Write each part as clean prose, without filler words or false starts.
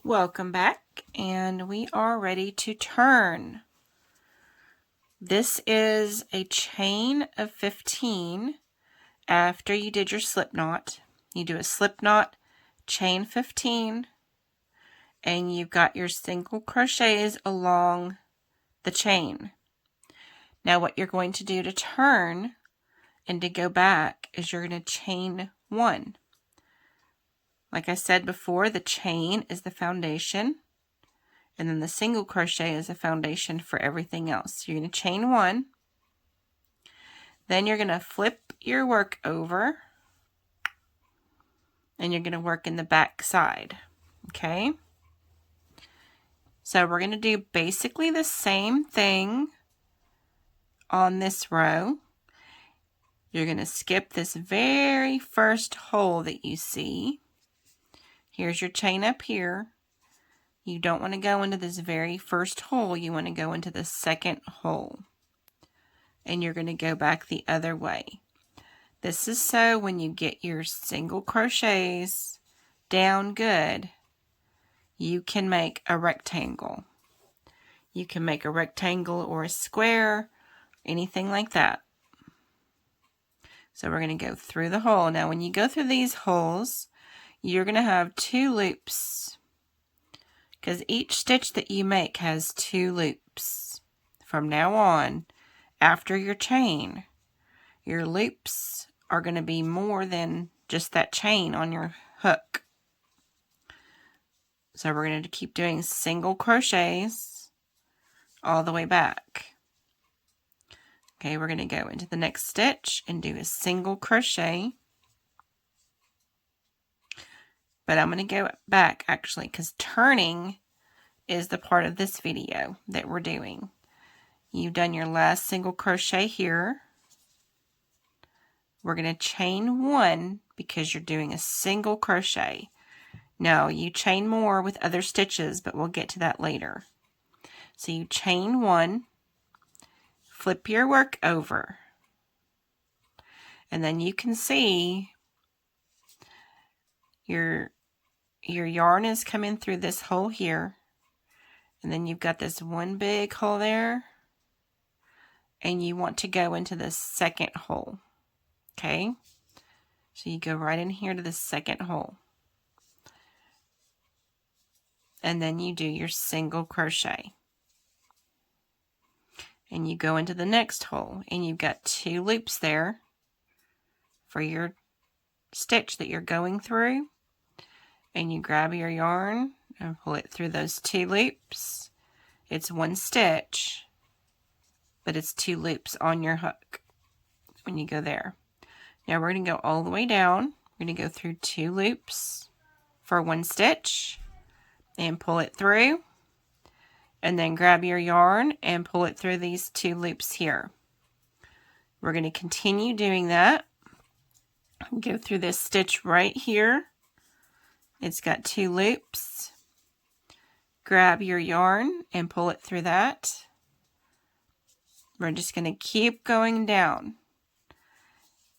Welcome back, and we are ready to turn. This is a chain of 15 after you did your slip knot. You do a slip knot, chain 15, and you've got your single crochets along the chain. Now what you're going to do to turn and to go back is you're going to chain 1. Like I said before, the chain is the foundation, and then the single crochet is a foundation for everything else. You're going to chain 1, then you're going to flip your work over, and you're going to work in the back side. Okay? So we're going to do basically the same thing on this row. You're going to skip this very first hole that you see. Here's your chain up here. You don't want to go into this very first hole. You want to go into the second hole. And you're going to go back the other way. This is so when you get your single crochets down good, you can make a rectangle. You can make a rectangle or a square, anything like that. So we're going to go through the hole. Now when you go through these holes, you're going to have 2 loops, because each stitch that you make has 2 loops. From now on, after your chain, your loops are going to be more than just that chain on your hook. So we're going to keep doing single crochets all the way back. Okay, we're going to go into the next stitch and do a single crochet. But I'm going to go back actually, because turning is the part of this video that we're doing. You've done your last single crochet here. We're going to chain 1 because you're doing a single crochet. No, you chain more with other stitches, but we'll get to that later. So you chain 1, flip your work over, and then you can see your yarn is coming through this hole here, and then you've got this one big hole there, and you want to go into the second hole. Okay, so you go right in here to the second hole, and then you do your single crochet, and you go into the next hole, and you've got 2 loops there for your stitch that you're going through, and you grab your yarn and pull it through those 2 loops. It's 1 stitch, but it's 2 loops on your hook when you go there. Now we're going to go all the way down. We're going to go through 2 loops for 1 stitch and pull it through, and then grab your yarn and pull it through these 2 loops here. We're going to continue doing that. Go through this stitch right here. It's got 2 loops. Grab your yarn and pull it through that. We're just going to keep going down.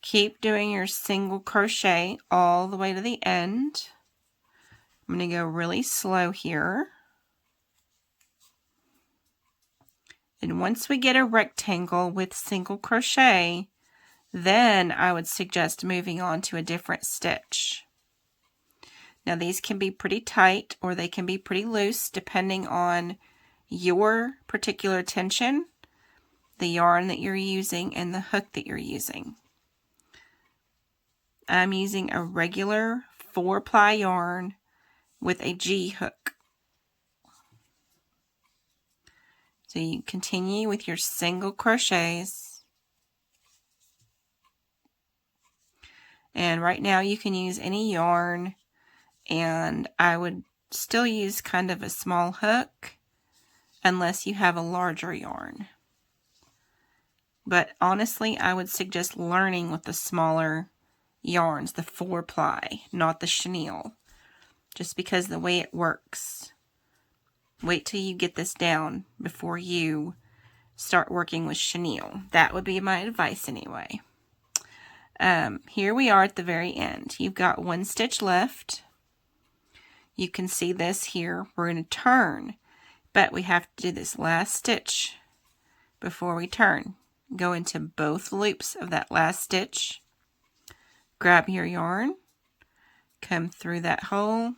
Keep doing your single crochet all the way to the end. I'm going to go really slow here. And once we get a rectangle with single crochet, then I would suggest moving on to a different stitch. Now these can be pretty tight or they can be pretty loose depending on your particular tension, the yarn that you're using, and the hook that you're using. I'm using a regular 4-ply yarn with a G hook. So you continue with your single crochets. And right now you can use any yarn, and I would still use kind of a small hook unless you have a larger yarn. But honestly, I would suggest learning with the smaller yarns, the 4-ply, not the chenille, just because the way it works. Wait till you get this down before you start working with chenille. That would be my advice anyway. Here we are at the very end. You've got 1 stitch left. You can see this here. We're going to turn, but we have to do this last stitch before we turn. Go into both loops of that last stitch, grab your yarn, come through that hole,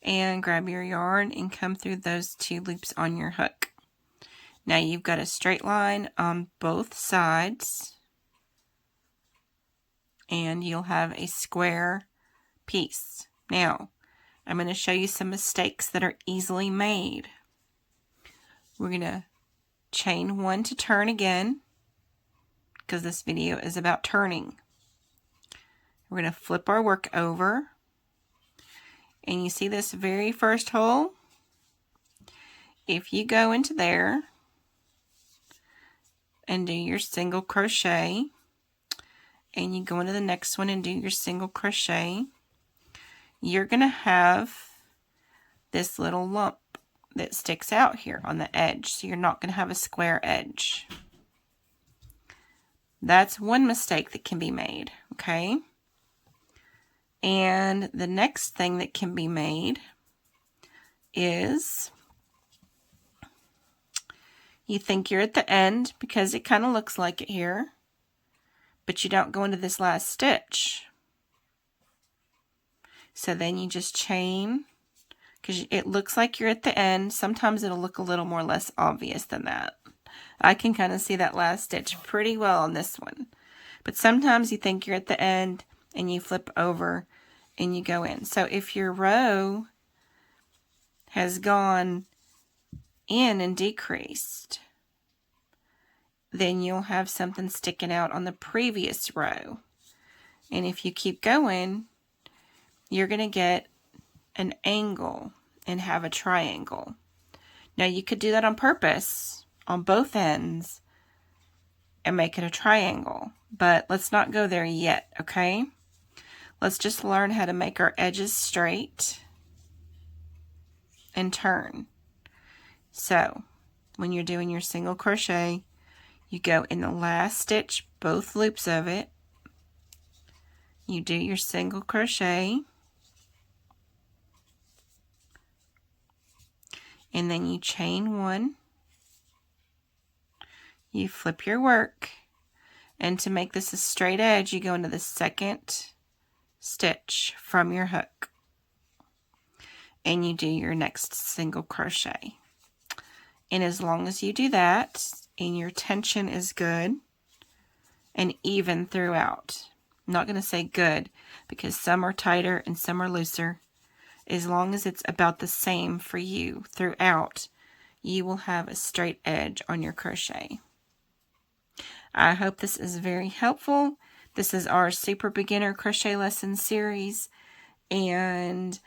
and grab your yarn and come through those 2 loops on your hook. Now you've got a straight line on both sides, and you'll have a square piece. Now, I'm going to show you some mistakes that are easily made. We're going to chain 1 to turn again, because this video is about turning. We're going to flip our work over, and you see this very first hole? If you go into there and do your single crochet, and you go into the next one and do your single crochet, you're going to have this little lump that sticks out here on the edge, so you're not going to have a square edge. That's one mistake that can be made, okay? And the next thing that can be made is you think you're at the end because it kind of looks like it here, but you don't go into this last stitch. So then you just chain, because it looks like you're at the end. Sometimes it'll look a little more less obvious than that. I can kind of see that last stitch pretty well on this one. But sometimes you think you're at the end and you flip over and you go in. So if your row has gone in and decreased, then you'll have something sticking out on the previous row. And if you keep going, you're going to get an angle and have a triangle. Now you could do that on purpose on both ends and make it a triangle, but let's not go there yet, okay? Let's just learn how to make our edges straight and turn. So when you're doing your single crochet, you go in the last stitch, both loops of it, you do your single crochet, and then you chain 1, you flip your work, and to make this a straight edge, you go into the second stitch from your hook, and you do your next single crochet. And as long as you do that, and your tension is good and even throughout, I'm not going to say good, because some are tighter and some are looser. As long as it's about the same for you throughout, you will have a straight edge on your crochet. I hope this is very helpful. This is our Super Beginner Crochet Lesson series, and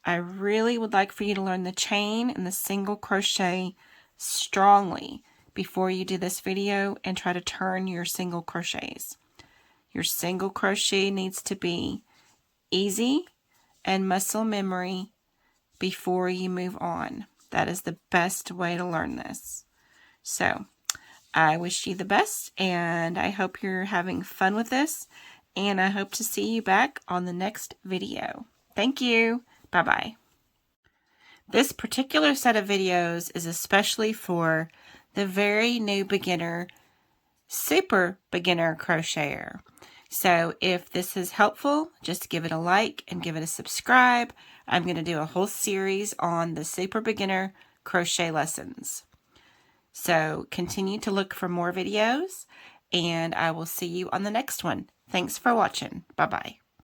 I really would like for you to learn the chain and the single crochet strongly before you do this video and try to turn your single crochets. Your single crochet needs to be easy and muscle memory before you move on. That is the best way to learn this. So I wish you the best, and I hope you're having fun with this, and I hope to see you back on the next video. Thank you. Bye-bye. This particular set of videos is especially for the very new beginner, super beginner crocheter. So if this is helpful, just give it a like and give it a subscribe. I'm going to do a whole series on the super beginner crochet lessons. So continue to look for more videos, and I will see you on the next one. Thanks for watching. Bye-bye.